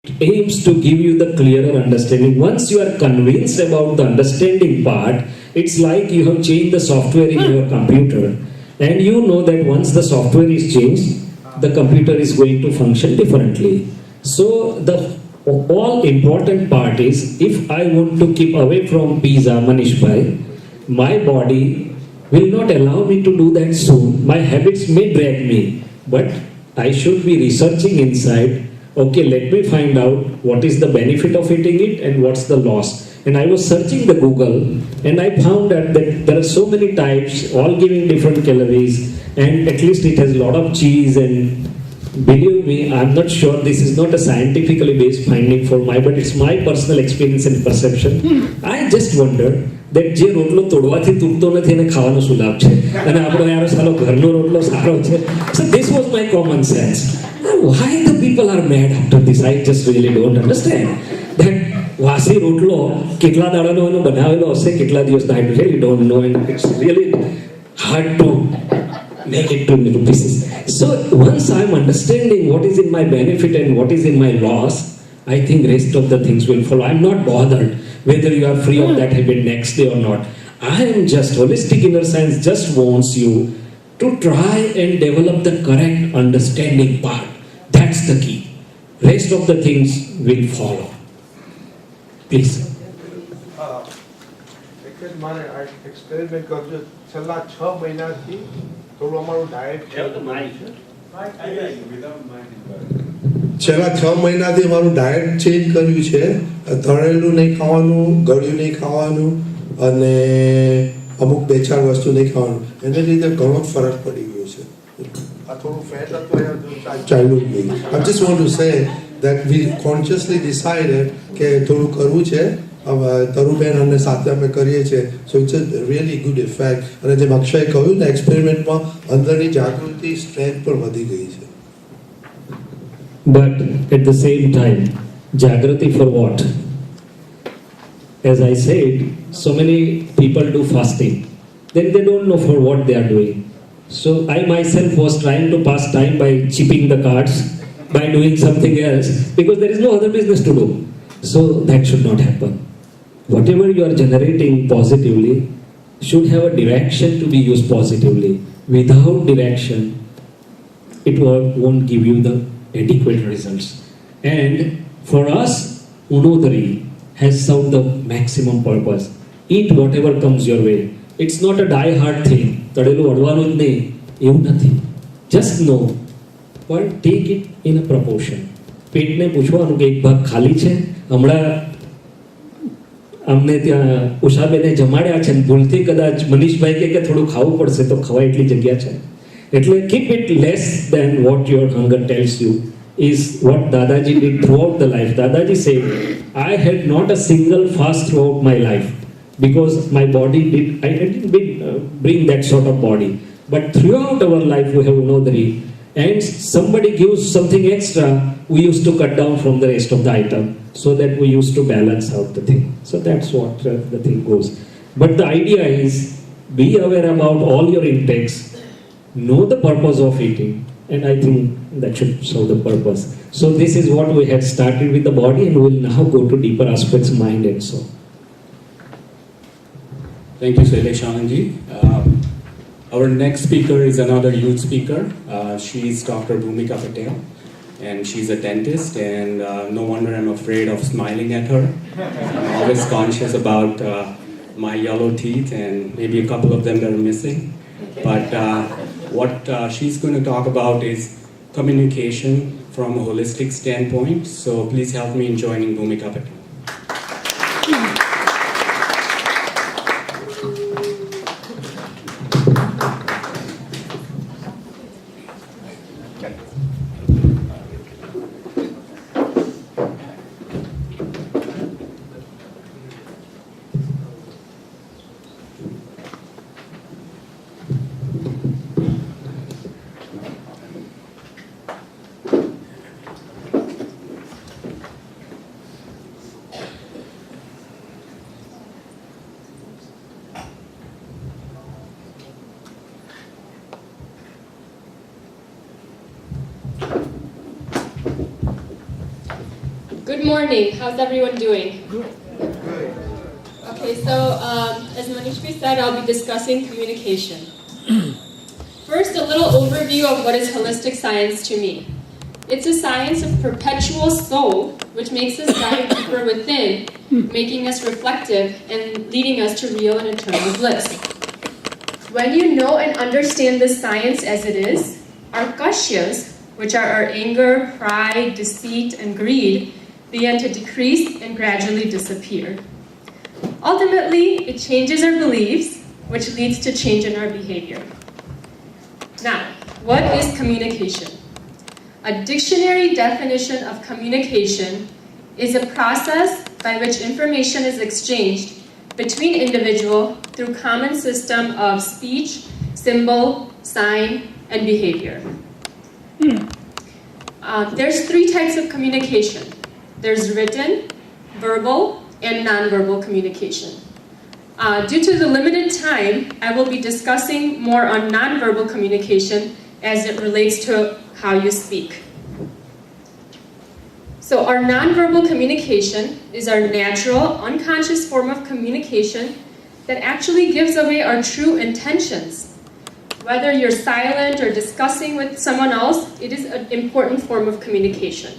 aims to give you the clearer understanding. Once you are convinced about the understanding part, it's like you have changed the software in your computer, and you know that once the software is changed, the computer is going to function differently. So the all important part is, if I want to keep away from pizza, Manish bhai, my body will not allow me to do that soon. My habits may drag me, but I should be researching inside. Okay, let me find out what is the benefit of eating it and what's the loss. And I was searching the Google, and I found that there are so many types, all giving different calories, and at least it has a lot of cheese. And believe me, I'm not sure, this is not a scientifically based finding for but it's my personal experience and perception. I just wonder that જે રોટલો તોડવાથી તૂટતો નથી એને ખાવાનો શું લાભ છે અને આપણો યાર સાલો ઘરનો રોટલો સારો છે. So this was my common sense. Why the people are mad after this? I just really don't understand that. વાસી રોટલો કેટલા દાડાનો એનો બનાવેલો હશે, કેટલા દિવસનો, I really don't know, and it's really hard to make it to pieces. So once I'm understanding what is in my benefit and what is in my loss, I think rest of the things will follow. I'm not bothered whether you are free of that habit next day or not. I am just, holistic inner science just wants you to try and develop the correct understanding part. That's the key. Rest of the things will follow. Please. મારે આ experiment કરજો છેલ્લા 6 મહિનાથી થોડું અમારું diet છેલ્લા 6 મહિનાથી અમારું ડાયટ ચેન્જ કર્યું છે. તળેલું નહીં ખાવાનું, ગળ્યું નહીં ખાવાનું અને અમુક 2-4 વસ્તુ નહીં ખાવાનું. એને લીધે ઘણો ફરક પડી ગયો છે. આ થોડું ફેટ હતું ચાલ્યું જ નહીં. I just want to say that we consciously decided કે થોડું કરવું છે. તરુબેન અને સાથે અમે કરીએ છીએ. So it's a really good effect. અને જેમ અક્ષય કહ્યું ને, એક્સપેરિમેન્ટમાં અંદરની જાગૃતિ, સ્ટ્રેન્થ પણ વધી ગઈ છે. But at the same time, Jagrati for what? As I said, so many people do fasting. Then they don't know for what they are doing. So I myself was trying to pass time by chipping the cards, by doing something else, because there is no other business to do. So that should not happen. Whatever you are generating positively should have a direction to be used positively. Without direction, it won't give you the adequate results. And for us, Unodari has served the maximum purpose. Eat whatever comes your way. It's not a die-hard thing. તળેલું અડવાનું જ નહીં એવું નથી. Just know, but take it in a proportion. પેટને પૂછવાનું કે એક ભાગ ખાલી છે. હમણાં અમને ત્યાં ઉષાબેને જમાડ્યા છે, ભૂલથી કદાચ મનીષભાઈ કે થોડું ખાવું પડશે તો ખવાય એટલી જગ્યા છે. એટલે keep it less than what your hunger tells you is what Dadaji did throughout the life. Dadaji said, I had not a single fast throughout my life because my body I didn't bring that sort of body. But throughout our life we have Unodari, and somebody gives something extra, we used to cut down from the rest of the item so that we used to balance out the thing. So that's what the thing goes. But the idea is, be aware about all your intakes, know the purpose of eating, and I think that should serve the purpose. So this is what we had started with the body, and we'll now go to deeper aspects, mind and soul. Thank you, Shailesh Anandji. Our next speaker is another youth speaker. She is Dr. Bhumi Patel, and she's a dentist, and no wonder I'm afraid of smiling at her. I'm always conscious about my yellow teeth and maybe a couple of them that are missing. But what she's going to talk about is communication from a holistic standpoint. So please help me in joining Bhumi Patel. Good morning. How's everyone doing? Okay, so as Manishri said, I'll be discussing communication. First, a little overview of what is holistic science to me. It's a science of perpetual soul, which makes us dive deeper within, making us reflective and leading us to real and eternal bliss. When you know and understand this science as it is, our kashyas, which are our anger, pride, deceit, and greed, begin to decrease and gradually disappear. Ultimately, it changes our beliefs, which leads to change in our behavior. Now, what is communication? A dictionary definition of communication is a process by which information is exchanged between individuals through common system of speech, symbol, sign, and behavior. There's 3 types of communication. There's written, verbal, and nonverbal communication. Due to the limited time, I will be discussing more on nonverbal communication as it relates to how you speak. So our nonverbal communication is our natural, unconscious form of communication that actually gives away our true intentions. Whether you're silent or discussing with someone else, it is an important form of communication.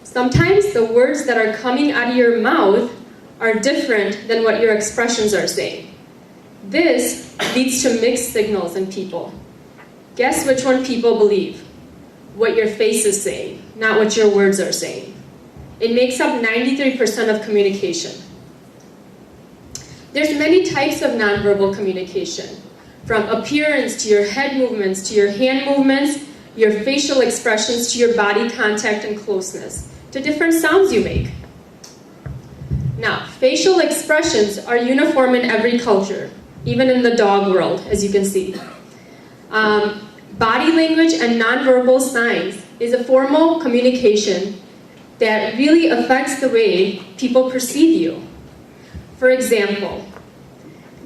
Sometimes the words that are coming out of your mouth are different than what your expressions are saying. This leads to mixed signals in people. Guess which one people believe? What your face is saying, not what your words are saying. It makes up 93% of communication. There's many types of nonverbal communication, from appearance to your head movements, to your hand movements, your facial expressions, to your body contact and closeness, to different sounds you make. Now, facial expressions are uniform in every culture, even in the dog world, as you can see. Body language and nonverbal signs is a formal communication that really affects the way people perceive you. For example,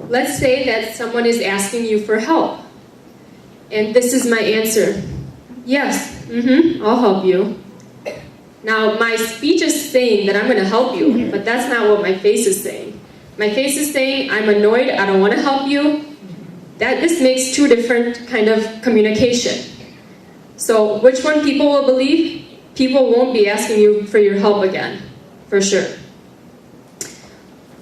let's say that someone is asking you for help, and this is my answer. Yes, I'll help you. Now, my speech is saying that I'm going to help you, but that's not what my face is saying. My face is saying, I'm annoyed, I don't want to help you. This makes 2 different kind of communication. So which one people will believe? People won't be asking you for your help again, for sure.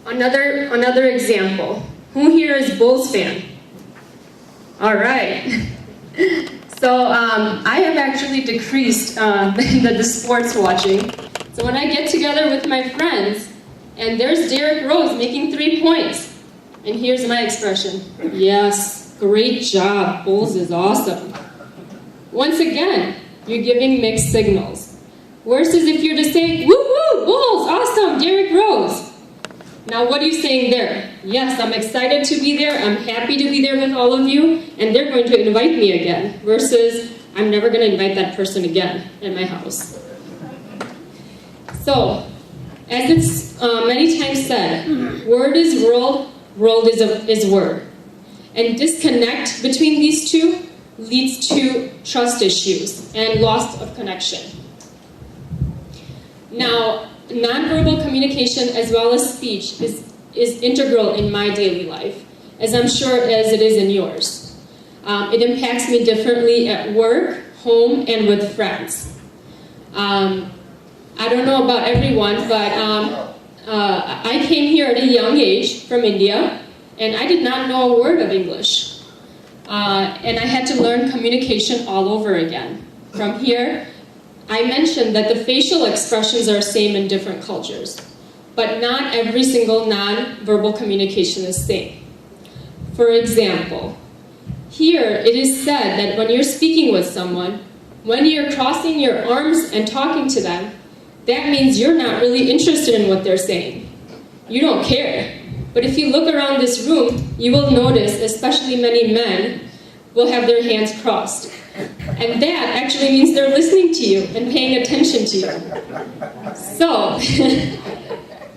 Another example. Who here is Bulls fan? All right. So I have actually decreased the sports watching. So when I get together with my friends, and there's Derrick Rose making 3 points, and here's my expression. Yes, great job, Bulls is awesome. Once again, you're giving mixed signals. Versus if you're to say, woo woo, Bulls, awesome, Derrick Rose. Now what are you saying there? Yes, I'm excited to be there, I'm happy to be there with all of you, and they're going to invite me again. Versus, I'm never going to invite that person again at my house. So, as it's many times said, word is world, world is word. And disconnect between these 2 leads to trust issues and loss of connection. Now, nonverbal communication as well as speech is integral in my daily life, as I'm sure as it is in yours. It impacts me differently at work, home, and with friends. I don't know about everyone, but I came here at a young age from India, and I did not know a word of English. And I had to learn communication all over again. From here, I mentioned that the facial expressions are same in different cultures, but not every single non-verbal communication is same. For example, here it is said that when you're speaking with someone, when you're crossing your arms and talking to them, that means you're not really interested in what they're saying. You don't care. But if you look around this room, you will notice, especially many men, will have their hands crossed. And that actually means they're listening to you and paying attention to you. So,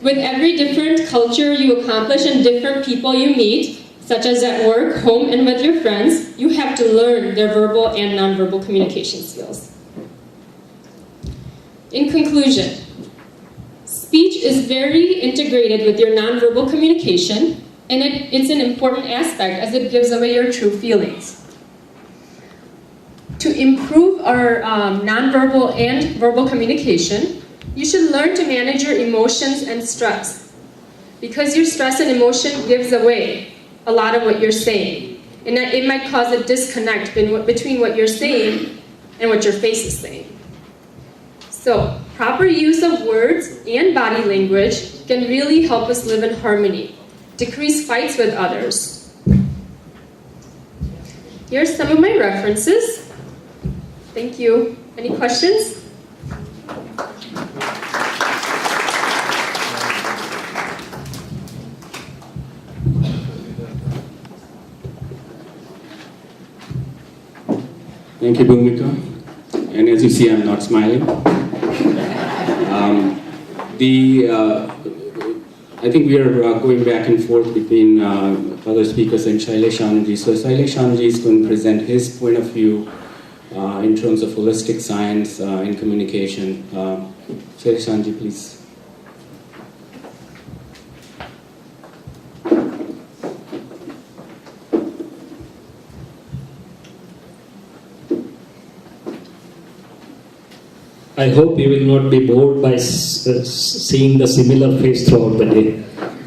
with every different culture you accomplish and different people you meet, such as at work, home, and with your friends, you have to learn their verbal and nonverbal communication skills. In conclusion, Speech is very integrated with your nonverbal communication, and it's an important aspect as it gives away your true feelings. To improve our nonverbal and verbal communication, you should learn to manage your emotions and stress, because your stress and emotion gives away a lot of what you're saying, and that it might cause a disconnect between what you're saying and what your face is saying. So, proper use of words and body language can really help us live in harmony, decrease fights with others. Here's some of my references. Thank you. Any questions? Thank you, Bhumika. And as you see, I'm not smiling. I think we are going back and forth between other speakers and Shailesh Anandji. So Shailesh Anandji is going to present his point of view in terms of holistic science in communication. Shailesh Anandji, please. I hope you will not be bored by seeing the similar face throughout the day.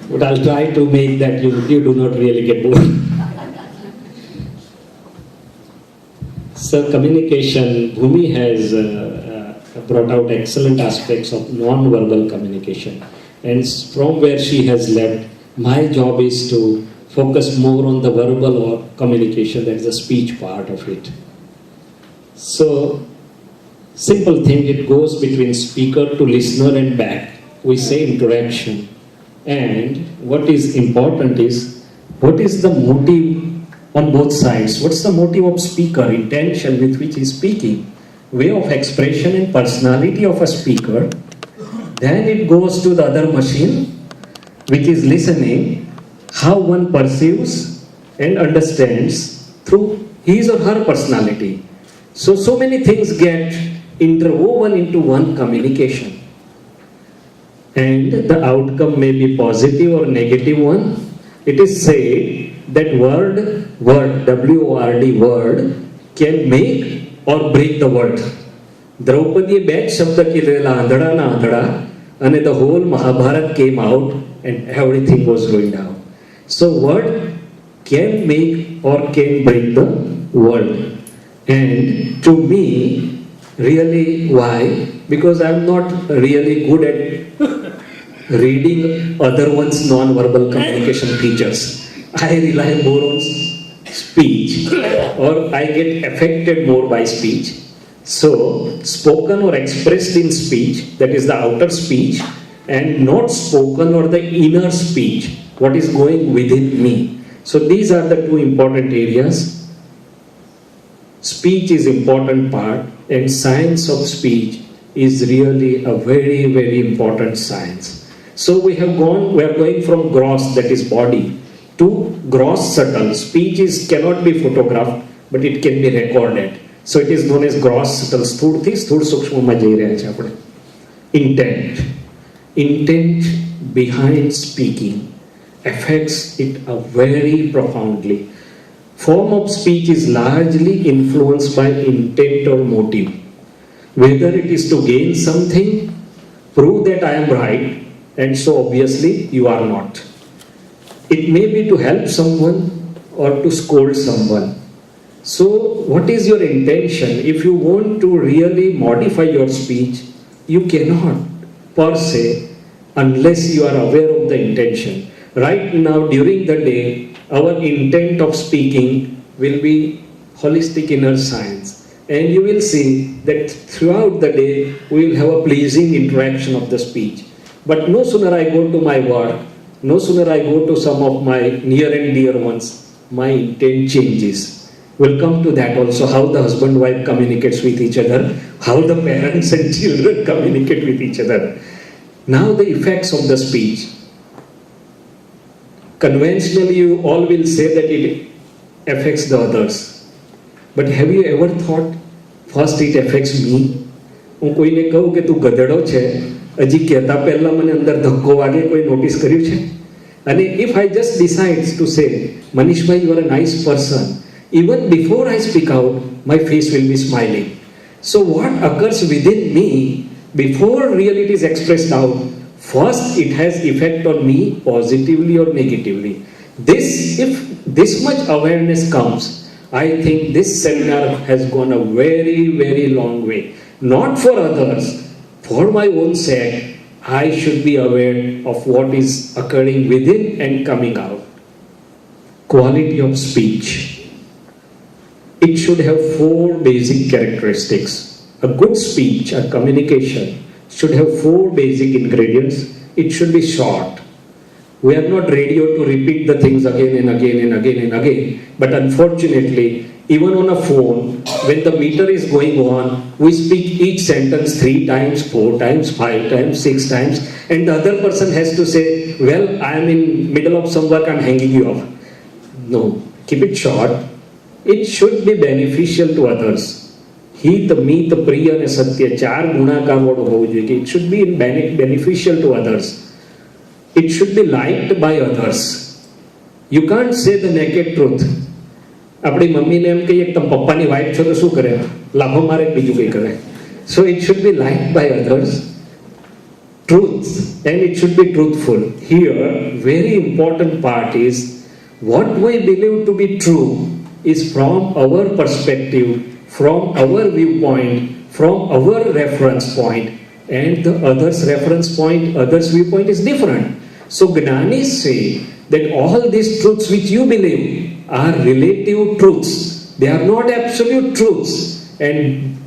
But I'll try to make that you do not really get bored. So communication, Bhumi has brought out excellent aspects of non-verbal communication. And from where she has left, my job is to focus more on the verbal or communication, that is the speech part of it. So, simple thing, it goes between speaker to listener and back. We say interaction. And what is important is, what is the motive on both sides? What's the motive of speaker, intention with which he is speaking, way of expression and personality of a speaker. Then it goes to the other machine, which is listening, how one perceives and understands through his or her personality. So many things get interwoven into one communication, and the outcome may be positive or negative one. It is said that word, W-O-R-D, word, can make or break the world. Draupadi બે શબ્દ કીધેલા આંધળાના આંધળા, અને the whole Mahabharata came out and everything was going down. So word can make or can break the world. And to me, really, why? Because I'm not really good at reading other one's non-verbal communication features. I rely more on speech, or I get affected more by speech. So, spoken or expressed in speech, that is the outer speech, and not spoken or the inner speech, what is going within me. So, these are the two important areas. Speech is important part, and science of speech is really a very, very important science. So we are going from gross, that is body, to gross subtle. Speech cannot be photographed, but it can be recorded. So it is known as gross subtle. Intent behind speaking affects it very profoundly. Form of speech is largely influenced by intent or motive. Whether it is to gain something, prove that I am right, and so obviously you are not. It may be to help someone or to scold someone. So what is your intention? If you want to really modify your speech, you cannot per se unless you are aware of the intention. Right now during the day, our intent of speaking will be holistic inner science, and you will see that throughout the day we will have a pleasing interaction of the speech. But no sooner I go to my work, no sooner I go to some of my near and dear ones, my intent changes. We'll come to that also, how the husband-wife communicates with each other, how the parents and children communicate with each other. Now the effects of the speech. Conventionally, you all will say that it affects the others. But have you ever thought, first it affects me? હું કોઈને કહું કે તું ગધેડો છે, હજી કહેતા પહેલા મને અંદર ધક્કો વાગે, કોઈ નોટિસ કર્યું છે? અને if I just decide to say, Manishbhai, you are a nice person, even before I speak out, my face will be smiling. So what occurs within me before really it is expressed out, first it has effect on me positively or negatively. If this much awareness comes, I think this seminar has gone a very, very long way. Not for others, for my own sake, I should be aware of what is occurring within and coming out. Quality of speech. It should have 4 basic characteristics. A good speech, a communication, should have 4 basic ingredients. It should be short. We are not radio to repeat the things again and again and again and again. But unfortunately, even on a phone, when the meter is going on, we speak each sentence 3 times, 4 times, 5 times, 6 times, and the other person has to say, well, I am in middle of some work, I am hanging you off. No, keep it short. It should be beneficial to others. Hit, meet, priya and satya, 4 ગુણાકાર વાળો હોવો જોઈએ કે it should be beneficial to others. It should be liked by others. You can't say the naked truth. આપણી મમ્મીને એમ કહીએ કે તમે પપ્પાની વાઈફ છો તો શું કરે? લાભો મારે, બીજું કંઈ કરે. So it should be liked by others. Truth, and it should be truthful. Here, very important part is what we believe to be true is from our perspective, from our viewpoint, from our reference point, and the other's reference point, other's viewpoint is different. So Gnanis say that all these truths which you believe are relative truths. They are not absolute truths. And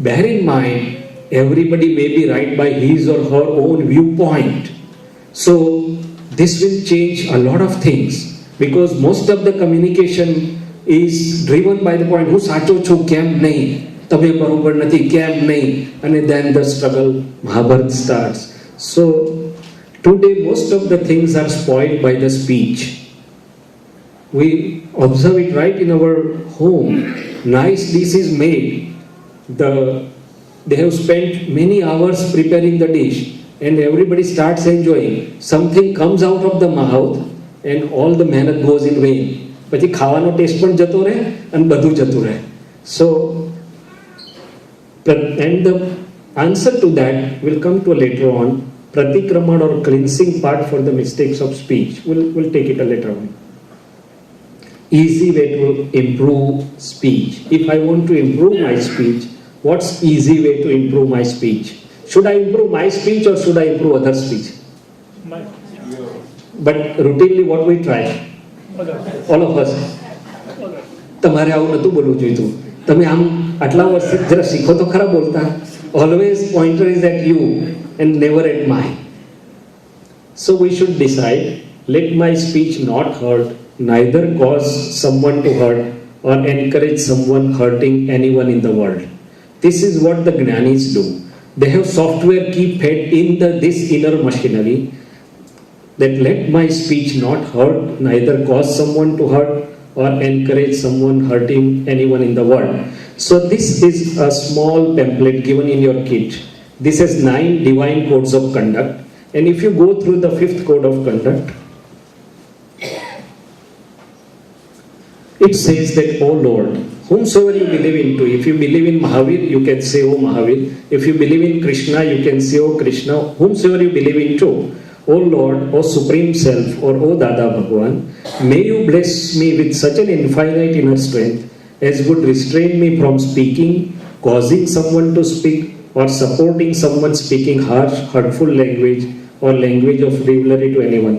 bear in mind, everybody may be right by his or her own viewpoint. So this will change a lot of things, because most of the communication is driven by the point, હું સાચો છું કેમ નહીં, તમે બરોબર નથી કેમ નહીં, and then the struggle, Mahabharata starts. So today most of the things are spoiled by the speech. We observe it right in our home. Nice dish is made. They have spent many hours preparing the dish, and everybody starts enjoying. Something comes out of the mouth and all the mehnat goes in vain. પછી ખાવાનો test પણ જતો રહે અને બધું જતું રહે. So and the answer to that will come to later on. Pratikraman or cleansing part for the mistakes of speech. We'll take it a later on. Easy way to improve speech. If I want to improve my speech, what's easy way to improve my speech? Should I improve my speech or should I improve other speech? But routinely what we try? All of us. તમારે આવું નતું બોલવું જોઈતું. તમે આમ આટલા વર્ષ જરા શીખો તો ખરા બોલતા. Always pointer is at you and never at mine. So we should decide, let my speech not hurt, neither cause someone to hurt or encourage someone hurting anyone in the world. This is what the Gnanis do. They have software keep fed in this inner machinery, that let my speech not hurt, neither cause someone to hurt or encourage someone hurting anyone in the world. So this is a small pamphlet given in your kit. This has 9 divine codes of conduct, and if you go through the 5th code of conduct, it says that, O Lord, whomsoever you believe into, if you believe in Mahavir, you can say, O Mahavir. If you believe in Krishna, you can say, O Krishna. Whomsoever you believe into, O Lord, O Supreme Self, or O Dada Bhagwan, may you bless me with such an infinite inner strength as would restrain me from speaking, causing someone to speak, or supporting someone speaking harsh, hurtful language or language of rivalry to anyone.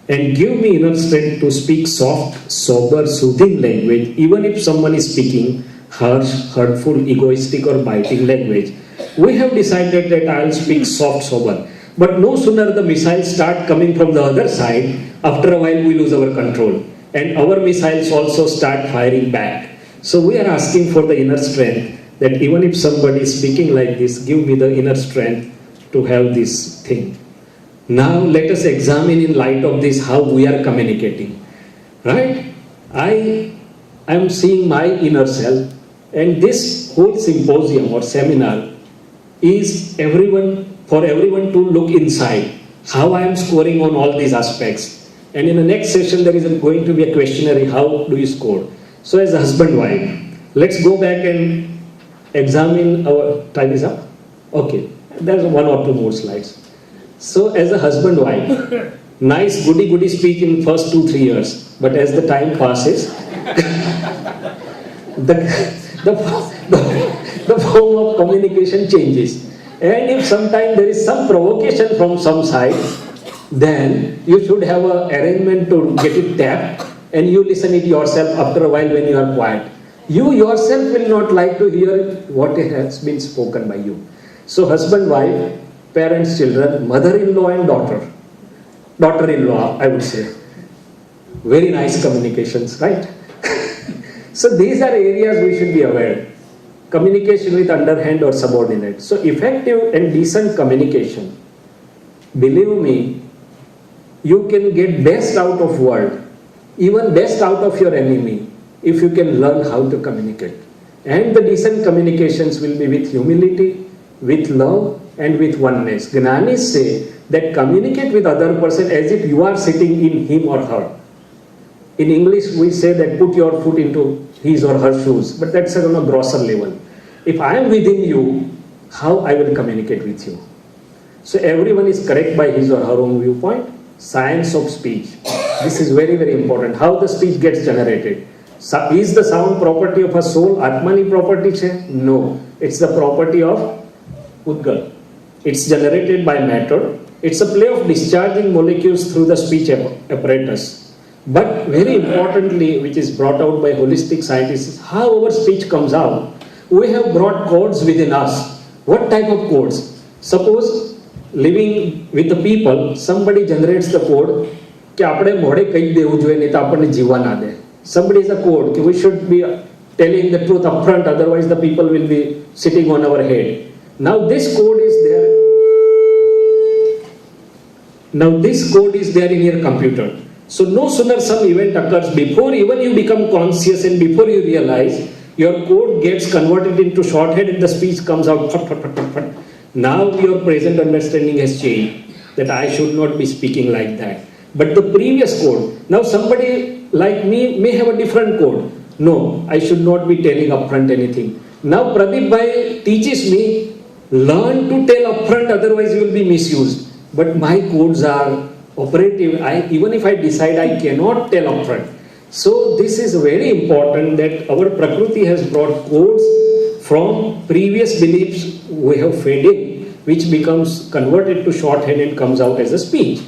And give me inner strength to speak soft, sober, soothing language, even if someone is speaking harsh, hurtful, egoistic or biting language. We have decided that I will speak soft, sober. But no sooner the missiles start coming from the other side, after a while we lose our control. And our missiles also start firing back. So we are asking for the inner strength, that even if somebody is speaking like this, give me the inner strength to have this thing. Now let us examine in light of this how we are communicating. Right? I am seeing my inner self, and this whole symposium or seminar is everyone for everyone to look inside, how I am scoring on all these aspects. And in the next session, there is going to be a questionnaire, how do you score? So as a husband-wife, let's go back and examine our, time is up? Okay, there's one or two more slides. So as a husband-wife, nice goody-goody speech in first 2-3 years, but as the time passes, the form of communication changes. And if sometime there is some provocation from some side, then you should have an arrangement to get it tapped, and you listen it yourself after a while when you are quiet. You yourself will not like to hear what has been spoken by you. So husband, wife, parents, children, mother-in-law and daughter-in-law, I would say. Very nice communications, right? So these are areas we should be aware. Communication with underhand or subordinate. So effective and decent communication. Believe me, you can get best out of world, even best out of your enemy, if you can learn how to communicate. And the decent communications will be with humility, with love, and with oneness. Gnanis say that communicate with other person as if you are sitting in him or her. In English, we say that put your foot into his or her shoes, but that's on a grosser level. If I am within you, how I will communicate with you? So everyone is correct by his or her own viewpoint. Science of speech. This is very, very important. How the speech gets generated. Is the sound property of a soul? Atmani property? No. It's the property of Udgal. It's generated by matter. It's a play of discharging molecules through the speech apparatus. But very importantly, which is brought out by holistic scientists, is how our speech comes out. We have brought codes within us. What type of codes? Suppose living with the people, somebody generates the code कि આપણે મોઢે કહી દેવું જોઈએ નહીં તો આપણને જીવવા ના દે. Somebody is a code कि we should be telling the truth upfront, otherwise the people will be sitting on our head. Now this code is there. Now this code is there in your computer. So no sooner some event occurs, before even you become conscious and before you realize, your code gets converted into shorthand and the speech comes out. Now your present understanding has changed, that I should not be speaking like that. But the previous code, now somebody like me may have a different code. No, I should not be telling upfront anything. Now Pradeep Bhai teaches me, learn to tell upfront, otherwise you will be misused. But my codes are operative. Even if I decide I cannot tell upfront. So this is very important that our Prakriti has brought codes from previous beliefs we have fed in, which becomes converted to shorthand and comes out as a speech.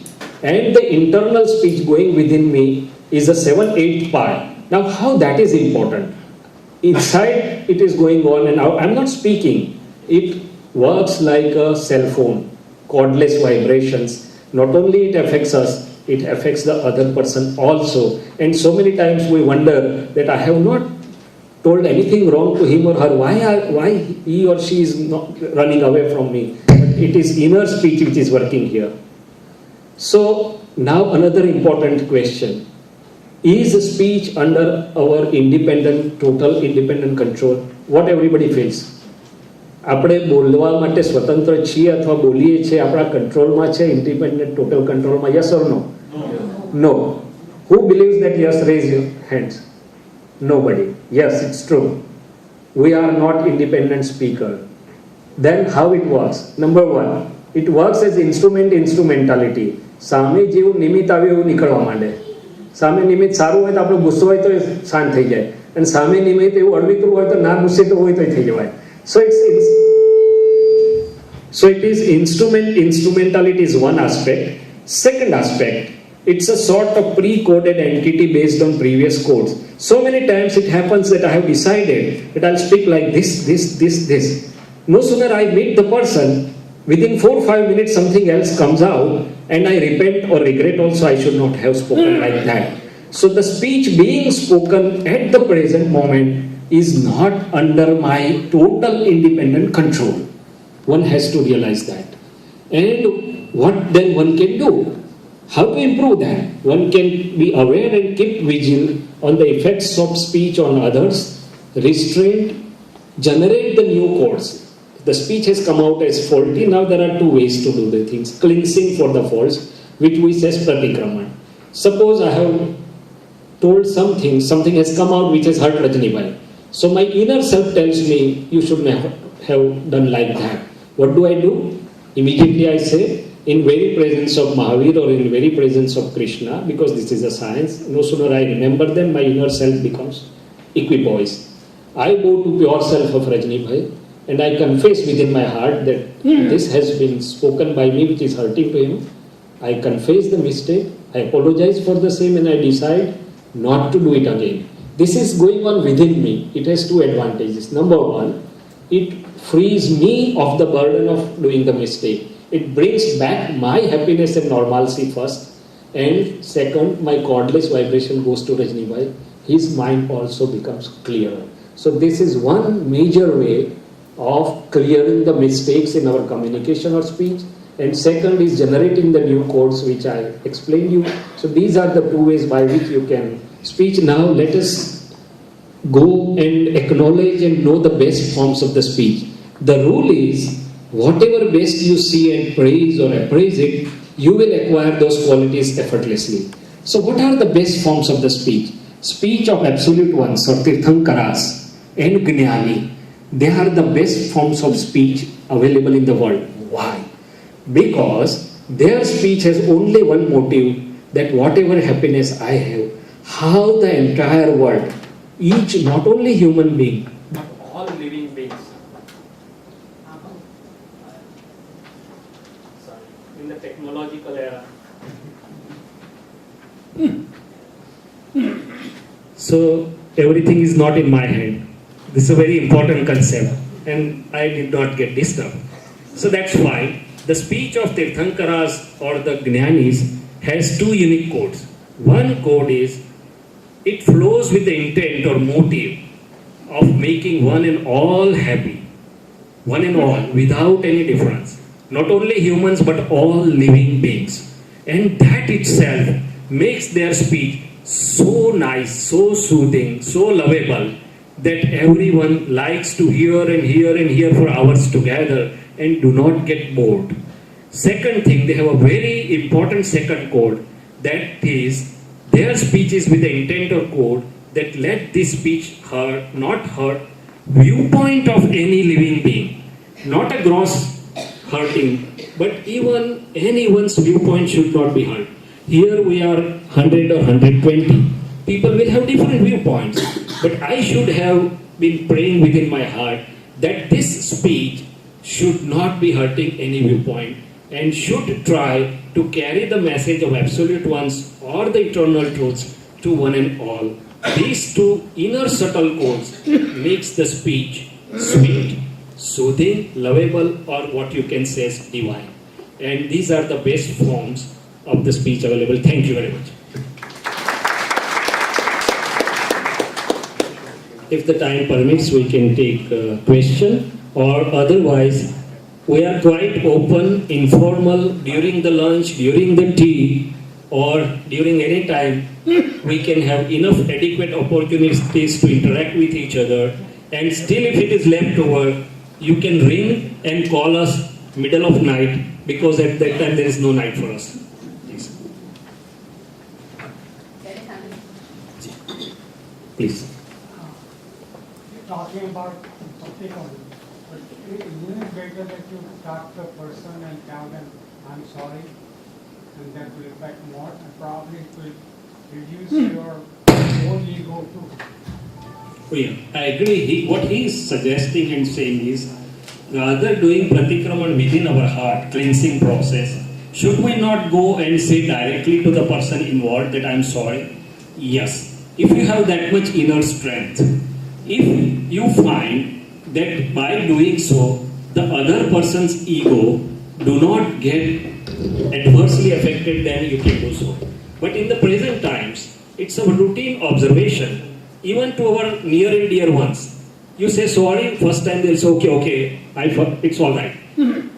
And the internal speech going within me is a 7/8 part. Now how that is important? Inside it is going on and out. I'm not speaking. It works like a cell phone, cordless vibrations. Not only it affects us, it affects the other person also. And so many times we wonder that I have not told anything wrong to him or her. Why he or she is not running away from me? But it is inner speech which is working here. So now another important question. Is speech under our total independent control? What everybody feels. આપણે બોલવા માટે સ્વતંત્ર છીએ અથવા બોલીએ છીએ આપણા કંટ્રોલમાં છે, ઇન્ડિપેન્ડન્ટ ટોટલ કંટ્રોલમાં? Yes or no? No. Who believes that? Yes, raise your hands. Nobody. Yes, it's true. We are not independent speaker. Then how it works? Number one, it works as instrumentality. સામે જેવું નિમિત્ત આવે એવું નીકળવા માંડે. સામે નિમિત્ત સારું હોય તો આપણો ગુસ્સો હોય તો શાંત થઈ જાય, અને સામે નિમિત્ત એવું અળવીતું હોય તો ના ગુસ્સે તો હોય તો થઈ જવાય. So it is instrumentality is one aspect. Second aspect, it's a sort of pre-coded entity based on previous codes. So many times it happens that I have decided that I'll speak like this. No sooner I meet the person, within 4 or 5 minutes something else comes out and I repent or regret also I should not have spoken like that. So the speech being spoken at the present moment is not under my total independent control. One has to realize that. And what then one can do? How to improve that? One can be aware and keep vigil on the effects of speech on others, restraint, generate the new codes. The speech has come out as faulty. Now there are two ways to do the things. Cleansing for the faults, which we say pratikraman. Suppose I have told something has come out which has hurt Rajni Bhai. So my inner self tells me, you should never have done like that. What do? Immediately I say, in very presence of Mahavir or in very presence of Krishna, because this is a science, no sooner I remember them, my inner self becomes equipoised. I go to pure self of Rajni Bhai and I confess within my heart that this has been spoken by me which is hurting to him. I confess the mistake, I apologize for the same, and I decide not to do it again. This is going on within me. It has two advantages. Number one, it frees me of the burden of doing the mistake. It brings back my happiness and normalcy first. And second, my cordless vibration goes to Rajni Bhai. His mind also becomes clearer. So this is one major way of clearing the mistakes in our communication or speech. And second is generating the new codes which I explained you. So these are the two ways by which you can speech. Now let us go and acknowledge and know the best forms of the speech. The rule is, whatever best you see and praise or appraise it, you will acquire those qualities effortlessly. So what are the best forms of the speech? Speech of absolute ones or Tirthankaras and Gnani, they are the best forms of speech available in the world. Why? Because their speech has only one motive, that whatever happiness I have, how the entire world, each, not only human being, but all living beings, in the technological era. So everything is not in my hand. This is a very important concept and I did not get disturbed. So that's why the speech of Tirthankaras or the Jnanis has two unique codes. One code is, it flows with the intent or motive of making one and all happy. One and all, without any difference. Not only humans but all living beings. And that itself makes their speech so nice, so soothing, so lovable that everyone likes to hear and hear and hear for hours together and do not get bored. Second thing, they have a very important second code, that is, their speech is with the intent or code that let this speech hurt, not hurt, viewpoint of any living being. Not a gross hurting, but even anyone's viewpoint should not be hurt. Here we are 100 or 120. People will have different viewpoints. But I should have been praying within my heart that this speech should not be hurting any viewpoint and should try to carry the message of absolute ones or the eternal truths to one and all. These two inner subtle codes makes the speech sweet, soothing, lovable, or what you can say is divine. And these are the best forms of the speech available. Thank you very much. If the time permits, we can take a question, or otherwise we are quite open, informal, during the lunch, during the tea, or during any time. We can have enough adequate opportunities to interact with each other, and still if it is left over, you can ring and call us middle of night, because at that time there is no night for us. Please. Talking about topic only, but isn't it better that you talk to a person and tell them, I'm sorry, and that will affect more, and probably it will reduce your own ego too. Oh yeah, I agree. What he is suggesting and saying is, rather doing pratikraman within our heart, cleansing process, should we not go and say directly to the person involved that I'm sorry? Yes. If you have that much inner strength, if you find that by doing so, the other person's ego do not get adversely affected, then you can do so. But in the present times, it's a routine observation, even to our near and dear ones. You say sorry, first time they'll say, okay, it's all right.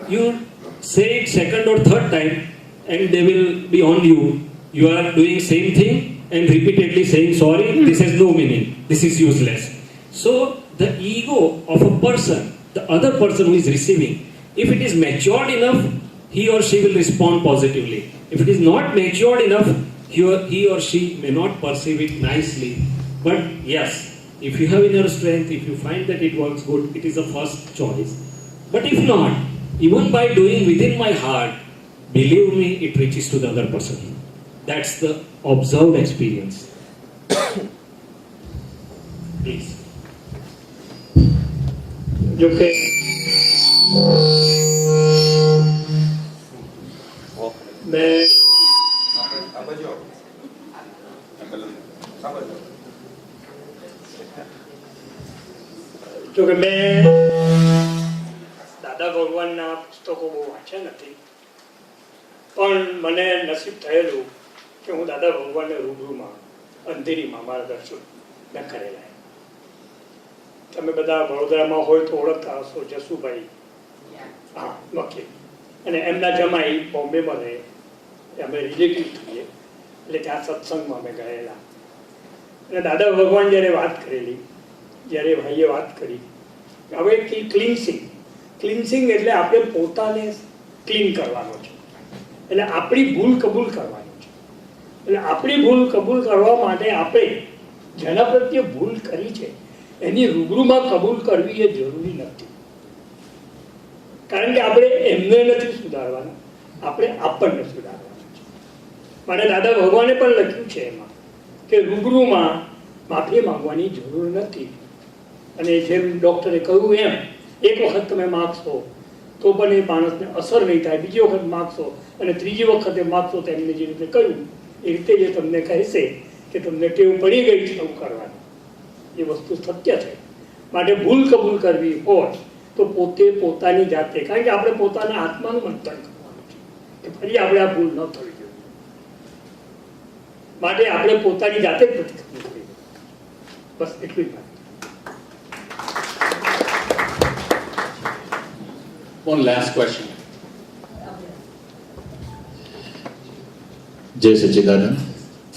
You say it second or third time, and they will be on you. You are doing same thing and repeatedly saying sorry, this has no meaning, this is useless. So the ego of a person the other person who is receiving, if it is matured enough, he or she will respond positively. If it is not matured enough, he or she may not perceive it nicely. But yes, if you have inner strength, if you find that it works good, it is the first choice. But if not, even by doing within my heart, believe me, it reaches to the other person. That's the observed experience. Please. જોકે મેં જોકે મેં દાદા ભગવાનના પુસ્તકો બહુ વાંચ્યા નથી, પણ મને નસીબ થયેલું કે હું દાદા ભગવાનને રૂબરૂમાં અંધેરીમાં મારા દર્શન મેં કરેલા. તમે બધા વડોદરામાં હોય તો ઓળખતા હશો જસુભાઈ, હા વકીલ, અને એમના જમાઈ બોમ્બેમાં રહે, અમે રિલેટિવ થઈએ, એટલે ત્યાં સત્સંગમાં અમે ગયેલા. અને દાદા ભગવાન જ્યારે વાત કરેલી, જ્યારે ભાઈએ વાત કરી હવે કે ક્લિન્સિંગ એટલે આપણે પોતાને ક્લીન કરવાનો છે, એટલે આપણી ભૂલ કબૂલ કરવાની છે. એટલે આપણી ભૂલ કબૂલ કરવા માટે આપણે જેના પ્રત્યે ભૂલ કરી છે એની રૂબરૂમાં કબૂલ કરવી એ જરૂરી નથી, કારણ કે આપણે એમને નથી સુધારવાના, આપણે આપણને સુધારવાના છે. માટે દાદા ભગવાને પણ લખ્યું છે એમાં કે રૂબરૂમાં માફી માંગવાની જરૂર નથી. અને જેમ ડૉક્ટરે કહ્યું એમ એક વખત તમે માગશો તો પણ એ માણસને અસર નહીં થાય, બીજી વખત માગશો અને ત્રીજી વખતે માગશો તો એમને જે રીતે કહ્યું એ રીતે જે તમને કહેશે કે તમને ટેવ પડી ગઈ છે એવું કરવાનું, એ વસ્તુ સત્ય છે. માટે ભૂલ કબૂલ કરવી હોય તો પોતે પોતાની જાતે, કારણ કે આપણે પોતાના આત્માનું મંથન કરવાનું છે કે ફરી આપણે આ ભૂલ ન થવી જોઈએ. માટે આપણે પોતાની જાતે જ પ્રતિક્રમણ કરવી, બસ એટલું જ વાત. One last question. Jai Sachidanand,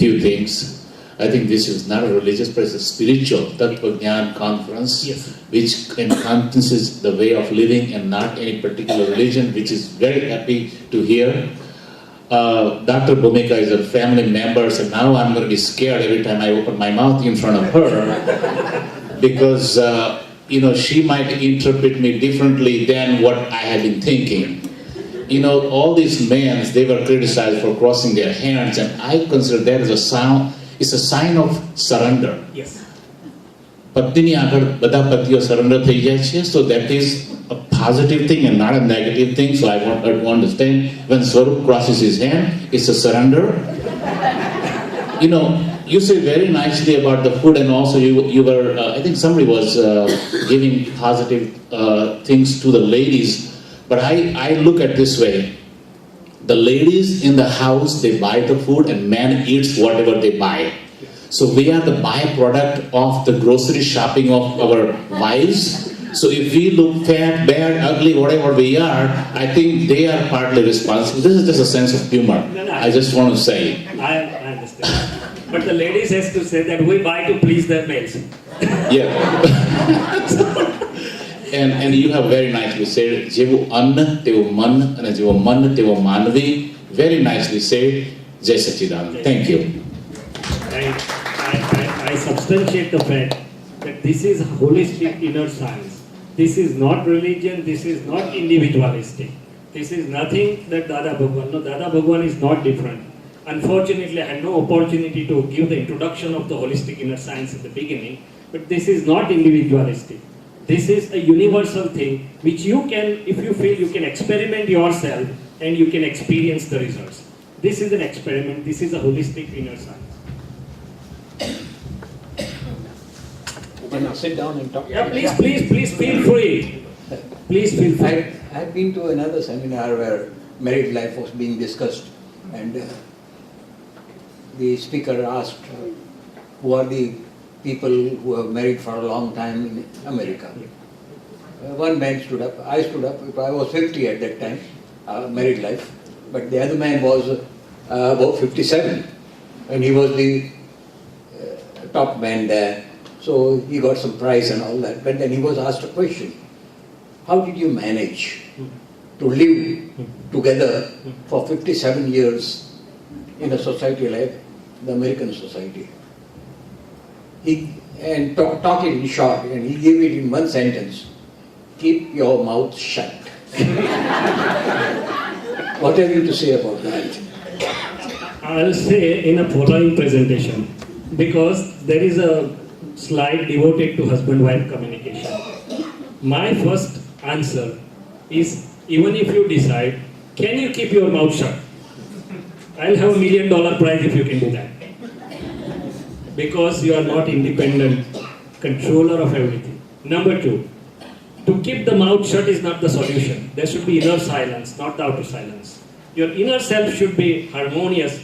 few things. I think this is not a religious, but it's a spiritual Tattva Gyan conference, Yes. which encompasses the way of living and not any particular religion, which is very happy to hear. Dr. Bhumika is a family member, so now I'm going to be scared every time I open my mouth in front of her, because she might interpret me differently than what I have been thinking. All these men, they were criticized for crossing their hands, and I consider that as it's a sign of surrender. Yes. પત્નીની આગળ બધા પતિઓ surrender થઈ જાય છે, so that is a positive thing and not a negative thing. So I want her to understand when Swarup crosses his hand, it's a surrender. You said very nicely about the food, and also you were, I think somebody was giving positive things to the ladies, but I look at this way. The ladies in the house, they buy the food and man eats whatever they buy. So we are the byproduct of the grocery shopping of our wives. So if we look fat, bad, ugly, whatever we are, I think they are partly responsible. This is just a sense of humor. No, I just want to say. I understand. But the ladies has to say that we buy to please their males. Yeah. and you have very nicely said, જેવું અન્ન તેવું મન અને જેવો મન તેવો માનવી. Very nicely said. Jai Sachidanand. Thank you. I substantiate the fact that this is holistic inner science. This is not religion, this is not individualistic. This is nothing that Dada Bhagwan. No, Dada Bhagwan is not different. Unfortunately, I had no opportunity to give the introduction of the holistic inner science at the beginning, but this is not individualistic. This is a universal thing which you can, if you feel, you can experiment yourself and you can experience the results. This is an experiment, this is a holistic inner science. Can I sit down and talk? Yeah, please feel free. Please feel free. I've been to another seminar where married life was being discussed, and the speaker asked who are the people who have married for a long time in America. One man stood up, I stood up, I was 50 at that time, married life, but the other man was about 57, and he was the top man there. So he got some prize and all that. But then he was asked a question. how did you manage to live together for 57 years in a society like the American society? Talking in short, and he gave it in one sentence: keep your mouth shut. What have you to say about that? I'll say in a following presentation, because there is a slide devoted to husband-wife communication. My first answer is, even if you decide, can you keep your mouth shut? I'll have $1 million prize if you can do that. Because you are not independent controller of everything. Number two, to keep the mouth shut is not the solution. There should be inner silence, not the outer silence. Your inner self should be harmonious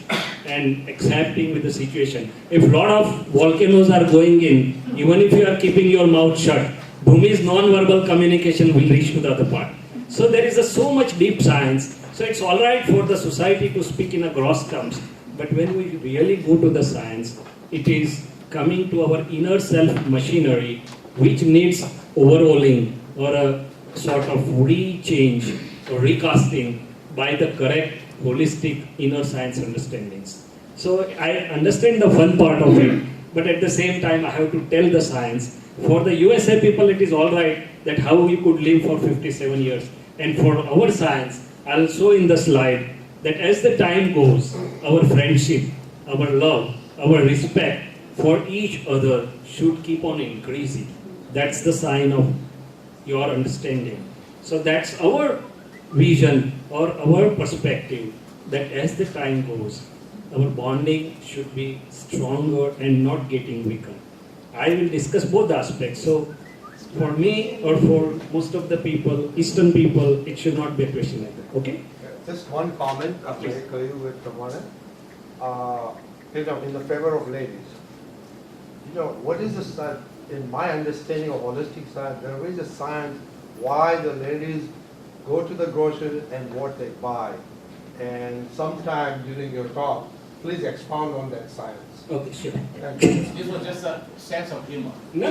and accepting with the situation. If a lot of volcanoes are going in, even if you are keeping your mouth shut, Bhumi's non-verbal communication will reach to the other part. So there is so much deep science. So it's all right for the society to speak in a gross terms, but when we really go to the science, it is coming to our inner self machinery, which needs overhauling or a sort of re-change or recasting by the correct holistic inner science understandings. So I understand the fun part of it, but at the same time I have to tell the science. For the USA people, it is all right that how we could live for 57 years. And for our science, I'll show in the slide that as the time goes, our friendship, our love, our respect for each other should keep on increasing. That's the sign of your understanding. So that's our vision or our perspective, that as the time goes, our bonding should be stronger and not getting weaker. I will discuss both aspects. So for me or for most of the people, Eastern people, it should not be a question like that. Okay? Just one comment, I may agree with Ramana. In the favor of ladies. What is the science? In my understanding of holistic science, there is a science why the ladies go to the grocery and what they buy. And sometime during your talk, please expound on that science. Okay, sure. Thank you. This was just a sense of humor. No.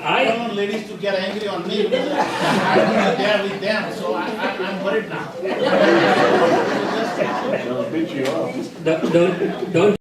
I don't want ladies to get angry on me because I'm not there with them, so I'm worried now. Don't